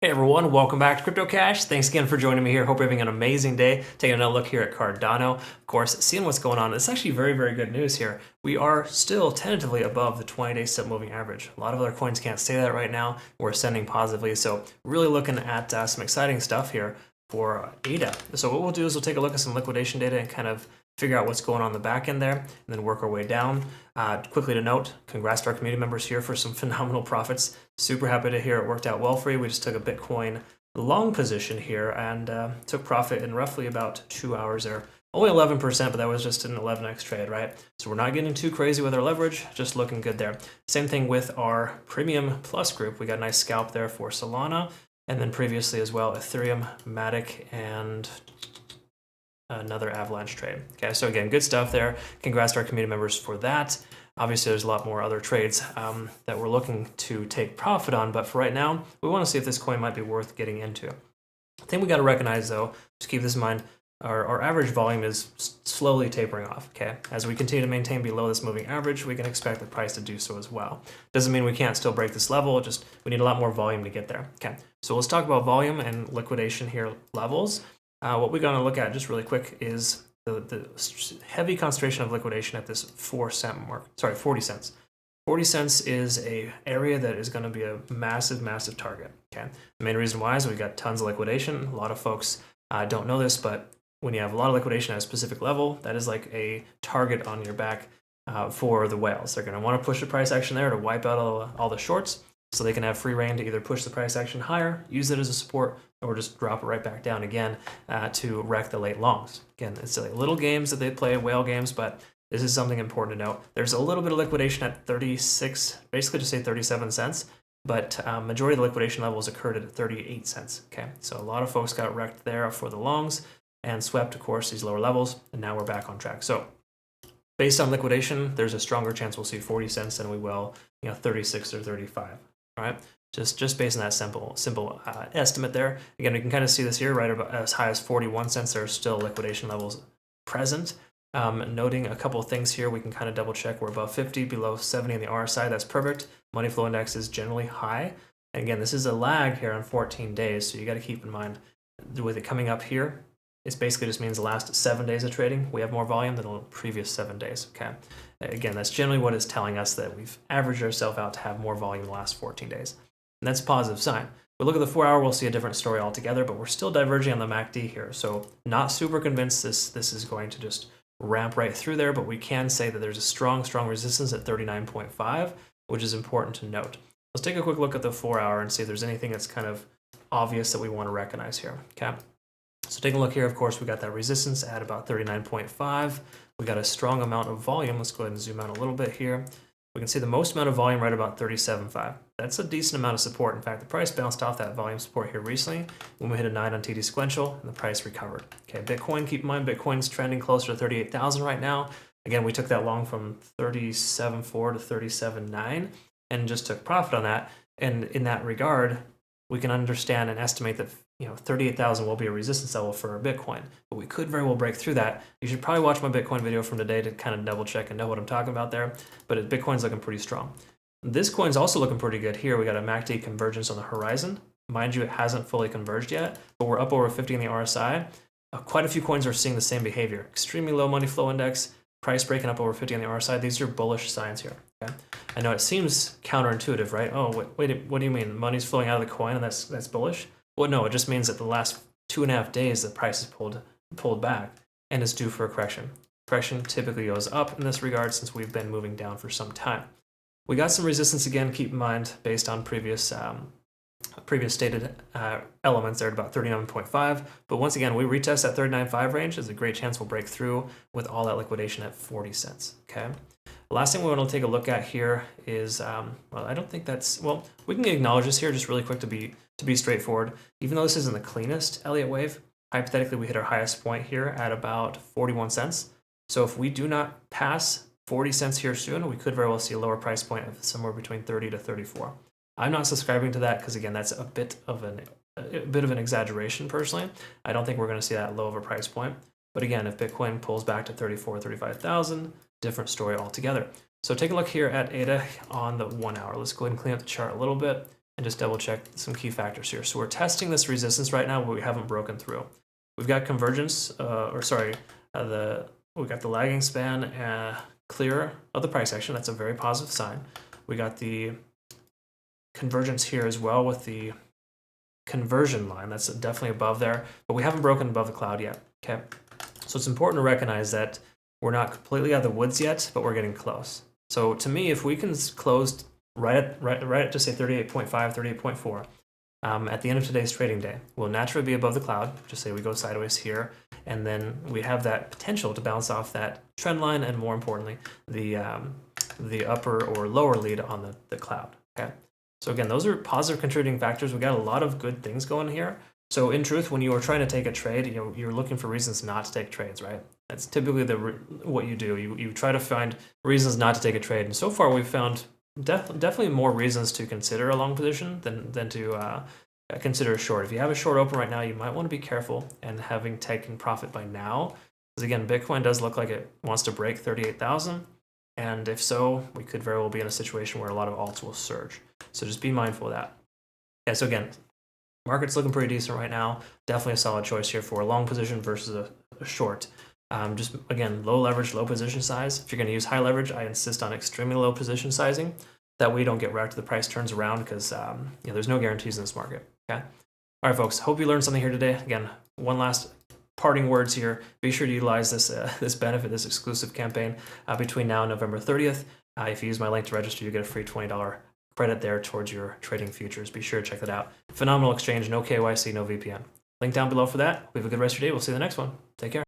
Hey everyone, welcome back to Crypto Cash. Thanks again for joining me here. Hope you're having an amazing day. Taking another look here at Cardano. Of course, seeing what's going on. It's actually very, very good news here. We are still tentatively above the 20-day set moving average. A lot of other coins can't say that right now. We're ascending positively, so really looking at some exciting stuff here for ADA. So what we'll do is we'll take a look at some liquidation data and kind of figure out what's going on in the back end there, and then work our way down. Quickly to note, congrats to our community members here for some phenomenal profits. Super happy to hear it worked out well for you. We just took a Bitcoin long position here and took profit in roughly about 2 hours there. Only 11%, but that was just an 11x trade, right? So we're not getting too crazy with our leverage, just looking good there. Same thing with our Premium Plus group. We got a nice scalp there for Solana, and then previously as well, Ethereum, Matic, and another Avalanche trade. Okay, so again, good stuff there. Congrats to our community members for that. Obviously, there's a lot more other trades that we're looking to take profit on, but for right now, we want to see if this coin might be worth getting into. The thing we got to recognize, though, just keep this in mind, our average volume is slowly tapering off, okay? As we continue to maintain below this moving average, we can expect the price to do so as well. Doesn't mean we can't still break this level, just we need a lot more volume to get there, okay? So let's talk about volume and liquidation here levels. What we're going to look at just really quick is the heavy concentration of liquidation at this 4-cent mark. Sorry, 40 cents. 40 cents is a area that is going to be a massive, massive target. Okay. The main reason why is we've got tons of liquidation. A lot of folks don't know this, but when you have a lot of liquidation at a specific level, that is like a target on your back for the whales. They're going to want to push the price action there to wipe out all the shorts, so they can have free reign to either push the price action higher, use it as a support, or just drop it right back down again to wreck the late longs. Again, it's like little games that they play, whale games, but this is something important to note. There's a little bit of liquidation at 36, basically just say 37 cents, but majority of the liquidation levels occurred at 38 cents. Okay, so a lot of folks got wrecked there for the longs and swept, of course, these lower levels, and now we're back on track. So based on liquidation, there's a stronger chance we'll see 40 cents than we will, 36 or 35. All right, just based on that simple estimate there. Again, we can kind of see this here, right about as high as 41 cents. There are still liquidation levels present. Noting a couple of things here, we can kind of double check. We're above 50, below 70 on the RSI. That's perfect. Money flow index is generally high. And again, this is a lag here on 14 days, so you got to keep in mind with it coming up here. It basically just means the last 7 days of trading, we have more volume than the previous 7 days, okay? Again, that's generally what it's telling us, that we've averaged ourselves out to have more volume in the last 14 days. And that's a positive sign. If we look at the 4 hour, we'll see a different story altogether, but we're still diverging on the MACD here. So not super convinced this is going to just ramp right through there, but we can say that there's a strong resistance at 39.5, which is important to note. Let's take a quick look at the 4 hour and see if there's anything that's kind of obvious that we want to recognize here, okay? So taking a look here, of course, we got that resistance at about 39.5. We got a strong amount of volume. Let's go ahead and zoom out a little bit here. We can see the most amount of volume right about 37.5. That's a decent amount of support. In fact, the price bounced off that volume support here recently when we hit a 9 on TD sequential, and the price recovered. Okay, Bitcoin, keep in mind, Bitcoin's trending closer to 38,000 right now. Again, we took that long from 37.4 to 37.9 and just took profit on that. And in that regard, we can understand and estimate that 38,000 will be a resistance level for Bitcoin, but we could very well break through that. You should probably watch my Bitcoin video from today to kind of double check and know what I'm talking about there, but Bitcoin's looking pretty strong. This coin's also looking pretty good here. We got a MACD convergence on the horizon. Mind you, it hasn't fully converged yet, but we're up over 50 in the RSI. Quite a few coins are seeing the same behavior. Extremely low money flow index, price breaking up over 50 on the RSI. These are bullish signs here. Okay? I know it seems counterintuitive, right? Oh, wait, what do you mean? Money's flowing out of the coin and that's bullish? Well, no, it just means that the last 2.5 days the price is pulled back and is due for a correction. Correction typically goes up in this regard since we've been moving down for some time. We got some resistance again, keep in mind, based on previous stated elements there at about 39.5. But once again, we retest that 39.5 range. There's a great chance we'll break through with all that liquidation at 40 cents, okay? The last thing we want to take a look at here is, well, I don't think that's, well, we can acknowledge this here just really quick to be straightforward. Even though this isn't the cleanest Elliott Wave, hypothetically we hit our highest point here at about 41 cents. So if we do not pass 40 cents here soon, we could very well see a lower price point of somewhere between 30 to 34. I'm not subscribing to that because, again, that's a bit of an exaggeration personally. I don't think we're going to see that low of a price point. But again, if Bitcoin pulls back to 34, 35,000, different story altogether. So take a look here at ADA on the 1 hour. Let's go ahead and clean up the chart a little bit and just double check some key factors here. So we're testing this resistance right now, but we haven't broken through. We've got convergence, we've got the lagging span clear of the price action. That's a very positive sign. We got the convergence here as well with the conversion line. That's definitely above there, but we haven't broken above the cloud yet. Okay, so it's important to recognize that we're not completely out of the woods yet, but we're getting close. So to me, if we can close right at just say 38.5, 38.4 at the end of today's trading day, we'll naturally be above the cloud. Just say we go sideways here, and then we have that potential to bounce off that trend line, and more importantly, the upper or lower lead on the cloud. Okay. So again, those are positive contributing factors. We got a lot of good things going here. So in truth, when you are trying to take a trade, you're looking for reasons not to take trades, right? That's typically what you do. You try to find reasons not to take a trade, and so far we've found definitely more reasons to consider a long position than to consider a short. If you have a short open right now, you might want to be careful and having taken profit by now, because again, Bitcoin does look like it wants to break 38,000, and if so, we could very well be in a situation where a lot of alts will surge. So just be mindful of that. Yeah, so again, market's looking pretty decent right now. Definitely a solid choice here for a long position versus a short. Just again, low leverage, low position size. If you're going to use high leverage, I insist on extremely low position sizing. That way you don't get wrecked. The price turns around, because there's no guarantees in this market. Okay. All right, folks. Hope you learned something here today. Again, one last parting words here. Be sure to utilize this benefit, this exclusive campaign between now and November 30th. If you use my link to register, you get a free $20 credit there towards your trading futures. Be sure to check that out. Phenomenal exchange, no KYC, no VPN. Link down below for that. We have a good rest of your day. We'll see you in the next one. Take care.